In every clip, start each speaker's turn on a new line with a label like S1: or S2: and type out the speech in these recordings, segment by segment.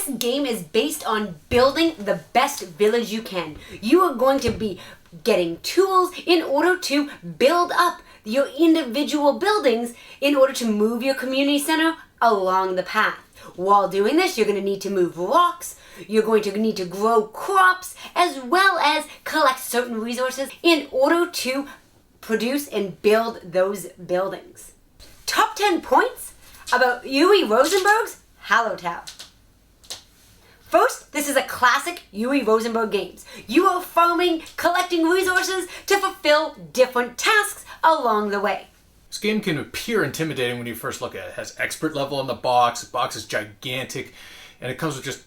S1: This game is based on building the best village you can. You are going to be getting tools in order to build up your individual buildings in order to move your community center along the path. While doing this, you're going to need to move rocks, you're going to need to grow crops, as well as collect certain resources in order to produce and build those buildings. Top 10 points about Uwe Rosenberg's Hallertau. First, this is a classic Uwe Rosenberg games. You are farming, collecting resources to fulfill different tasks along the way.
S2: This game can appear intimidating when you first look at it. It has expert level on the box. The box is gigantic, and it comes with just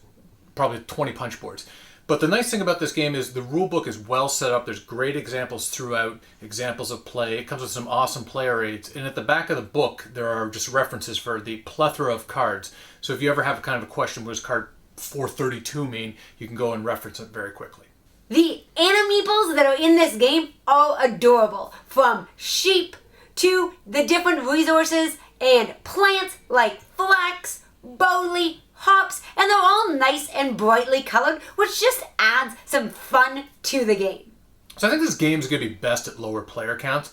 S2: probably 20 punch boards. But the nice thing about this game is the rule book is well set up. There's great examples throughout, examples of play. It comes with some awesome player aids. And at the back of the book, there are just references for the plethora of cards. So if you ever have kind of a question, what does card 432 mean, you can go and reference it very quickly.
S1: The animeeples that are in this game are adorable. From sheep to the different resources and plants like flax, barley, hops, and they're all nice and brightly colored, which just adds some fun to the game.
S2: So I think this game is going to be best at lower player counts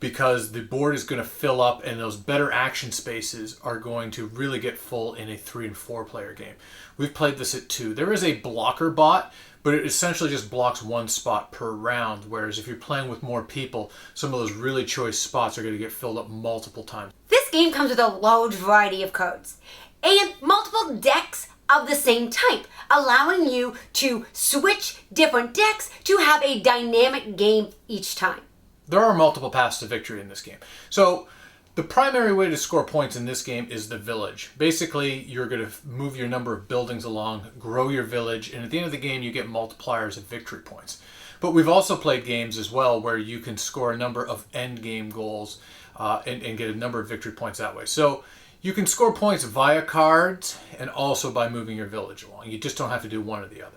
S2: because the board is going to fill up and those better action spaces are going to really get full in a 3 and 4 player game. We've played this at 2. There is a blocker bot, but it essentially just blocks one spot per round, whereas if you're playing with more people, some of those really choice spots are going to get filled up multiple times.
S1: This game comes with a large variety of cards and multiple decks of the same type, allowing you to switch different decks to have a dynamic game each time.
S2: There are multiple paths to victory in this game. So the primary way to score points in this game is the village. Basically, you're going to move your number of buildings along, grow your village, and at the end of the game, you get multipliers of victory points. But we've also played games as well where you can score a number of end game goals and get a number of victory points that way. So you can score points via cards and also by moving your village along. You just don't have to do one or the other.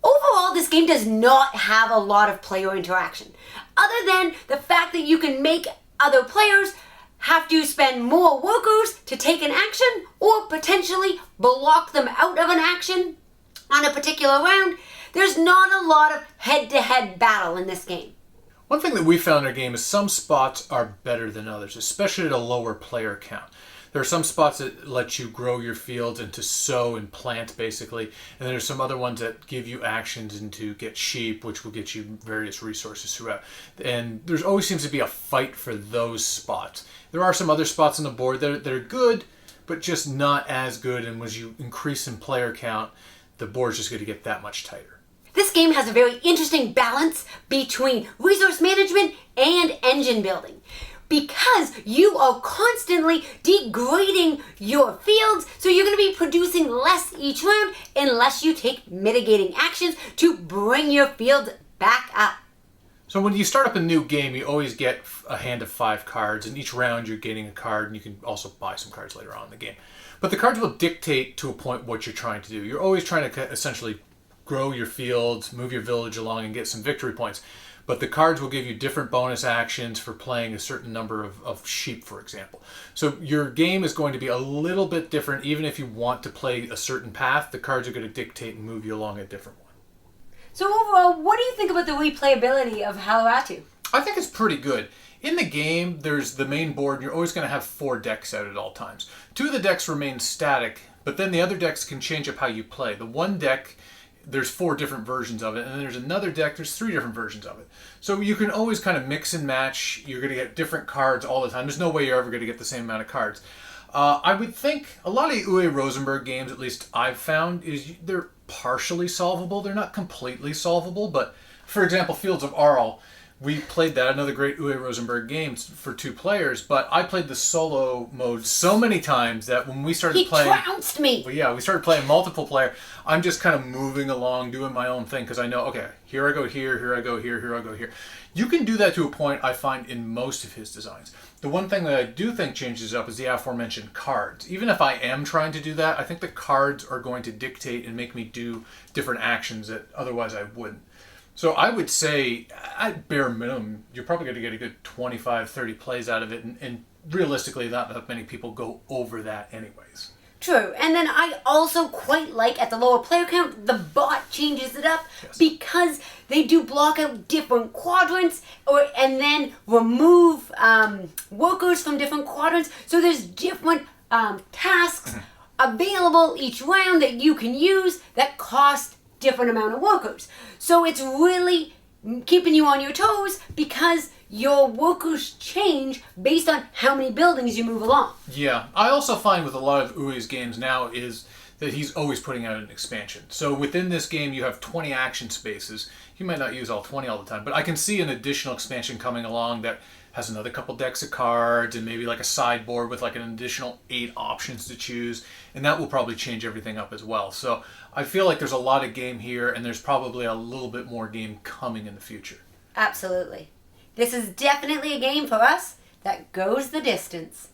S1: Overall, this game does not have a lot of player interaction, other than the fact that you can make other players have to spend more workers to take an action or potentially block them out of an action on a particular round. There's not a lot of head-to-head battle in this game.
S2: One thing that we found in our game is some spots are better than others, especially at a lower player count. There are some spots that let you grow your fields and to sow and plant, basically. And then there's some other ones that give you actions and to get sheep, which will get you various resources throughout. And there always seems to be a fight for those spots. There are some other spots on the board that are good, but just not as good. And as you increase in player count, the board's just going to get that much tighter.
S1: This game has a very interesting balance between resource management and engine building, because you are constantly degrading your fields, so you're going to be producing less each round unless you take mitigating actions to bring your fields back up.
S2: So when you start up a new game, you always get a hand of 5 cards, and each round you're getting a card, and you can also buy some cards later on in the game. But the cards will dictate to a point what you're trying to do. You're always trying to essentially grow your fields, move your village along, and get some victory points. But the cards will give you different bonus actions for playing a certain number of sheep, for example. So your game is going to be a little bit different. Even if you want to play a certain path, the cards are going to dictate and move you along a different one.
S1: So overall, what do you think about the replayability of Hallertau?
S2: I think it's pretty good. In the game, there's the main board, and you're always going to have 4 decks out at all times. 2 of the decks remain static, but then the other decks can change up how you play. The one deck, there's 4 different versions of it, and then there's another deck, there's 3 different versions of it. So you can always kind of mix and match. You're going to get different cards all the time. There's no way you're ever going to get the same amount of cards. I would think a lot of the Uwe Rosenberg games, at least I've found, is they're partially solvable. They're not completely solvable, but for example, Fields of Arl, we played that, another great Uwe Rosenberg game for 2 players, but I played the solo mode so many times that when we started playing...
S1: He trounced me!
S2: Well, yeah, we started playing multiple player. I'm just kind of moving along, doing my own thing, because I know, okay, here I go here I go here I go here. You can do that to a point, I find, in most of his designs. The one thing that I do think changes up is the aforementioned cards. Even if I am trying to do that, I think the cards are going to dictate and make me do different actions that otherwise I wouldn't. So I would say, at bare minimum, you're probably going to get a good 25, 30 plays out of it, and realistically, not that many people go over that anyways.
S1: True, and then I also quite like at the lower player count, the bot changes it up because they do block out different quadrants and then remove workers from different quadrants. So there's different tasks available each round that you can use that cost different amount of workers. So it's really keeping you on your toes because your workers change based on how many buildings you move along.
S2: Yeah, I also find with a lot of Uwe's games now is that he's always putting out an expansion. So within this game you have 20 action spaces. You might not use all 20 all the time, but I can see an additional expansion coming along that has another couple decks of cards and maybe like a sideboard with like an additional 8 options to choose, and that will probably change everything up as well. So I feel like there's a lot of game here and there's probably a little bit more game coming in the future.
S1: Absolutely. This is definitely a game for us that goes the distance.